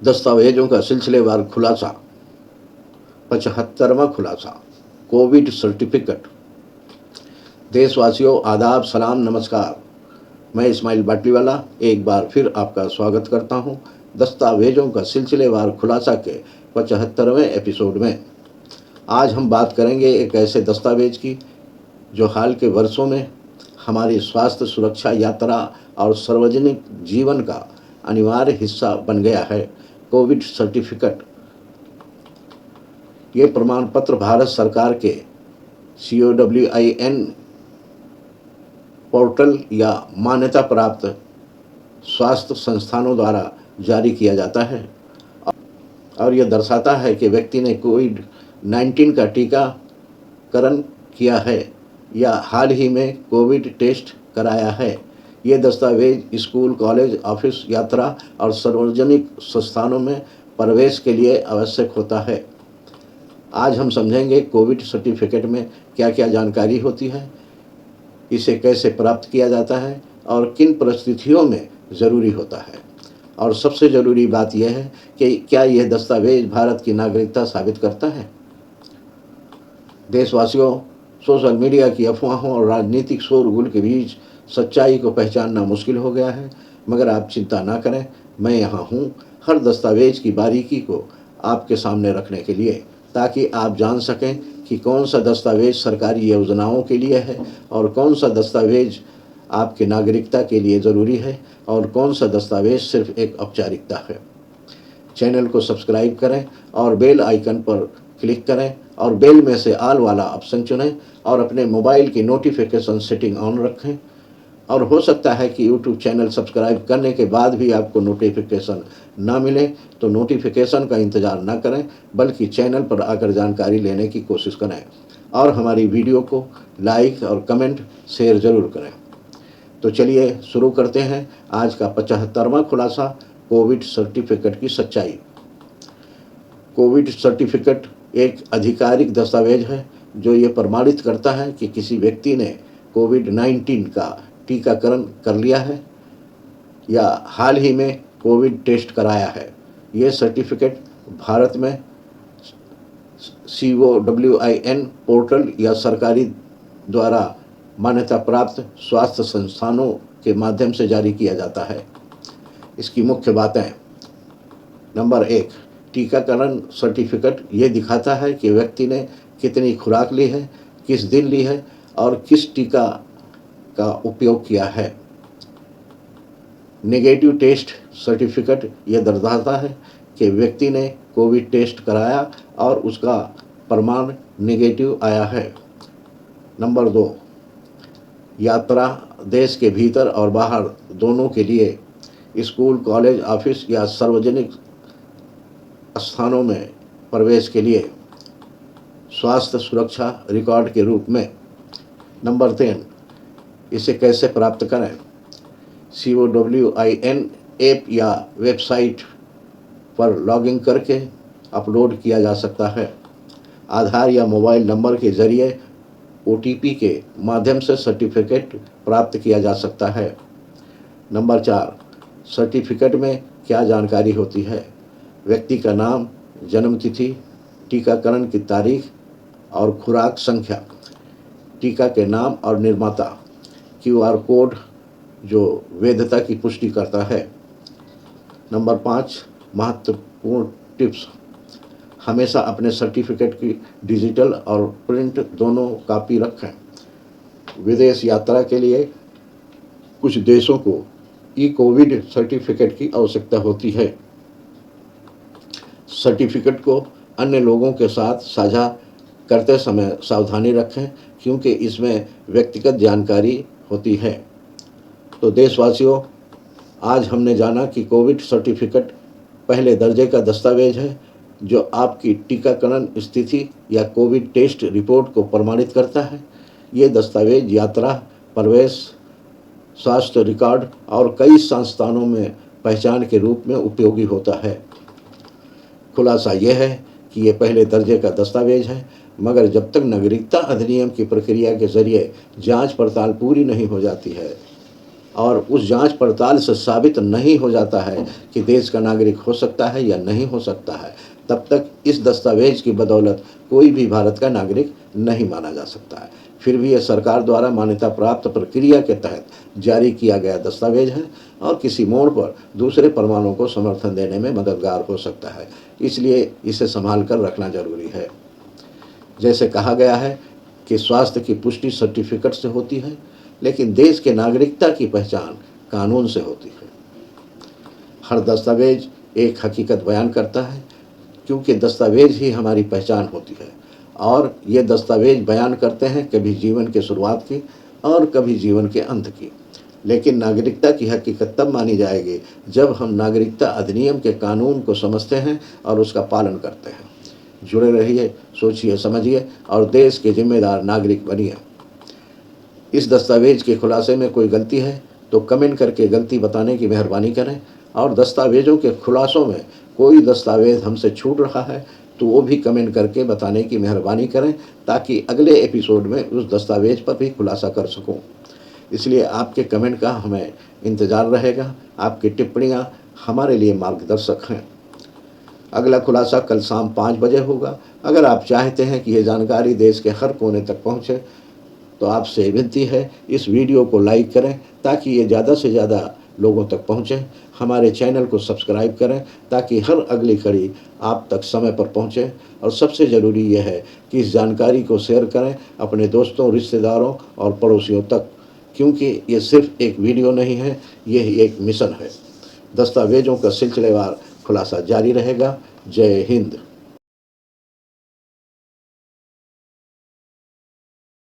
दस्तावेजों का सिलसिलेवार खुलासा। 75वां खुलासा, कोविड सर्टिफिकेट। देशवासियों, आदाब, सलाम, नमस्कार। मैं इस्माइल बाटलीवाला एक बार फिर आपका स्वागत करता हूं दस्तावेजों का सिलसिलेवार खुलासा के 75वें एपिसोड में। आज हम बात करेंगे एक ऐसे दस्तावेज की जो हाल के वर्षों में हमारी स्वास्थ्य सुरक्षा यात्रा और सार्वजनिक जीवन का अनिवार्य हिस्सा बन गया है, कोविड सर्टिफिकेट। ये प्रमाण पत्र भारत सरकार के COWIN पोर्टल या मान्यता प्राप्त स्वास्थ्य संस्थानों द्वारा जारी किया जाता है और यह दर्शाता है कि व्यक्ति ने कोविड-19 का टीकाकरण किया है या हाल ही में कोविड टेस्ट कराया है। ये दस्तावेज स्कूल, कॉलेज, ऑफिस, यात्रा और सार्वजनिक संस्थानों में प्रवेश के लिए आवश्यक होता है। आज हम समझेंगे कोविड सर्टिफिकेट में क्या क्या जानकारी होती है, इसे कैसे प्राप्त किया जाता है और किन परिस्थितियों में ज़रूरी होता है, और सबसे ज़रूरी बात यह है कि क्या यह दस्तावेज भारत की नागरिकता साबित करता है। देशवासियों, सोशल मीडिया की अफवाहों और राजनीतिक शोरगुल के बीच सच्चाई को पहचानना मुश्किल हो गया है, मगर आप चिंता ना करें, मैं यहाँ हूँ हर दस्तावेज की बारीकी को आपके सामने रखने के लिए, ताकि आप जान सकें कि कौन सा दस्तावेज सरकारी योजनाओं के लिए है और कौन सा दस्तावेज आपकी नागरिकता के लिए ज़रूरी है और कौन सा दस्तावेज सिर्फ एक औपचारिकता है। चैनल को सब्सक्राइब करें और बेल आइकन पर क्लिक करें और बेल में से ऑल वाला ऑप्शन चुनें और अपने मोबाइल की नोटिफिकेशन सेटिंग ऑन रखें। और हो सकता है कि यूट्यूब चैनल सब्सक्राइब करने के बाद भी आपको नोटिफिकेशन ना मिले, तो नोटिफिकेशन का इंतज़ार ना करें, बल्कि चैनल पर आकर जानकारी लेने की कोशिश करें और हमारी वीडियो को लाइक और कमेंट शेयर ज़रूर करें। तो चलिए शुरू करते हैं आज का 75वां खुलासा, कोविड सर्टिफिकेट की सच्चाई। कोविड सर्टिफिकेट एक आधिकारिक दस्तावेज है जो ये प्रमाणित करता है कि किसी व्यक्ति ने कोविड-19 का टीकाकरण कर लिया है या हाल ही में कोविड टेस्ट कराया है। ये सर्टिफिकेट भारत में COWIN पोर्टल या सरकारी द्वारा मान्यता प्राप्त स्वास्थ्य संस्थानों के माध्यम से जारी किया जाता है। इसकी मुख्य बातें। नंबर 1, टीकाकरण सर्टिफिकेट ये दिखाता है कि व्यक्ति ने कितनी खुराक ली है, किस दिन ली है और किस टीका का उपयोग किया है। नेगेटिव टेस्ट सर्टिफिकेट ये दर्शाता है कि व्यक्ति ने कोविड टेस्ट कराया और उसका प्रमाण नेगेटिव आया है। नंबर 2, यात्रा देश के भीतर और बाहर दोनों के लिए स्कूल, कॉलेज, ऑफिस या सार्वजनिक स्थानों में प्रवेश के लिए स्वास्थ्य सुरक्षा रिकॉर्ड के रूप में। नंबर 3, इसे कैसे प्राप्त करें। COWIN ऐप या वेबसाइट पर लॉगिन करके अपलोड किया जा सकता है। आधार या मोबाइल नंबर के ज़रिए OTP के माध्यम से सर्टिफिकेट प्राप्त किया जा सकता है। नंबर 4, सर्टिफिकेट में क्या जानकारी होती है। व्यक्ति का नाम, जन्म तिथि, टीकाकरण की तारीख और खुराक संख्या, टीका के नाम और निर्माता, QR कोड जो वैधता की पुष्टि करता है। नंबर 5, महत्वपूर्ण टिप्स। हमेशा अपने सर्टिफिकेट की डिजिटल और प्रिंट दोनों कॉपी रखें। विदेश यात्रा के लिए कुछ देशों को कोविड सर्टिफिकेट की आवश्यकता होती है। सर्टिफिकेट को अन्य लोगों के साथ साझा करते समय सावधानी रखें, क्योंकि इसमें व्यक्तिगत जानकारी होती है। तो देशवासियों, आज हमने जाना कि कोविड सर्टिफिकेट पहले दर्जे का दस्तावेज है जो आपकी टीकाकरण स्थिति या कोविड टेस्ट रिपोर्ट को प्रमाणित करता है। ये दस्तावेज यात्रा, प्रवेश, स्वास्थ्य रिकॉर्ड और कई संस्थानों में पहचान के रूप में उपयोगी होता है। खुलासा यह है कि ये पहले दर्जे का दस्तावेज है, मगर जब तक नागरिकता अधिनियम की प्रक्रिया के जरिए जांच पड़ताल पूरी नहीं हो जाती है, और उस जांच पड़ताल से साबित नहीं हो जाता है कि देश का नागरिक हो सकता है या नहीं हो सकता है, तब तक इस दस्तावेज की बदौलत कोई भी भारत का नागरिक नहीं माना जा सकता है। फिर भी यह सरकार द्वारा मान्यता प्राप्त प्रक्रिया के तहत जारी किया गया दस्तावेज है और किसी मोड़ पर दूसरे प्रमाणों को समर्थन देने में मददगार हो सकता है, इसलिए इसे संभाल कर रखना जरूरी है। जैसे कहा गया है कि स्वास्थ्य की पुष्टि सर्टिफिकेट से होती है, लेकिन देश के नागरिकता की पहचान कानून से होती है। हर दस्तावेज एक हकीकत बयान करता है, क्योंकि दस्तावेज ही हमारी पहचान होती है और ये दस्तावेज बयान करते हैं कभी जीवन के शुरुआत की और कभी जीवन के अंत की। लेकिन नागरिकता की हकीकत तब मानी जाएगी जब हम नागरिकता अधिनियम के कानून को समझते हैं और उसका पालन करते हैं। जुड़े रहिए, सोचिए, समझिए और देश के जिम्मेदार नागरिक बनिए। इस दस्तावेज के खुलासे में कोई गलती है तो कमेंट करके गलती बताने की मेहरबानी करें, और दस्तावेजों के खुलासों में कोई दस्तावेज हमसे छूट रहा है तो वो भी कमेंट करके बताने की मेहरबानी करें, ताकि अगले एपिसोड में उस दस्तावेज पर भी खुलासा कर सकूं। इसलिए आपके कमेंट का हमें इंतज़ार रहेगा। आपकी टिप्पणियाँ हमारे लिए मार्गदर्शक हैं। अगला खुलासा कल शाम 5 बजे होगा। अगर आप चाहते हैं कि ये जानकारी देश के हर कोने तक पहुँचे तो आपसे विनती है, इस वीडियो को लाइक करें ताकि ये ज़्यादा से ज़्यादा लोगों तक पहुँचे। हमारे चैनल को सब्सक्राइब करें ताकि हर अगली कड़ी आप तक समय पर पहुँचे। और सबसे ज़रूरी यह है कि इस जानकारी को शेयर करें अपने दोस्तों, रिश्तेदारों और पड़ोसियों तक, क्योंकि ये सिर्फ एक वीडियो नहीं है, यह एक मिशन है। दस्तावेजों का सिलसिलेवार खुलासा जारी रहेगा। जय हिंद।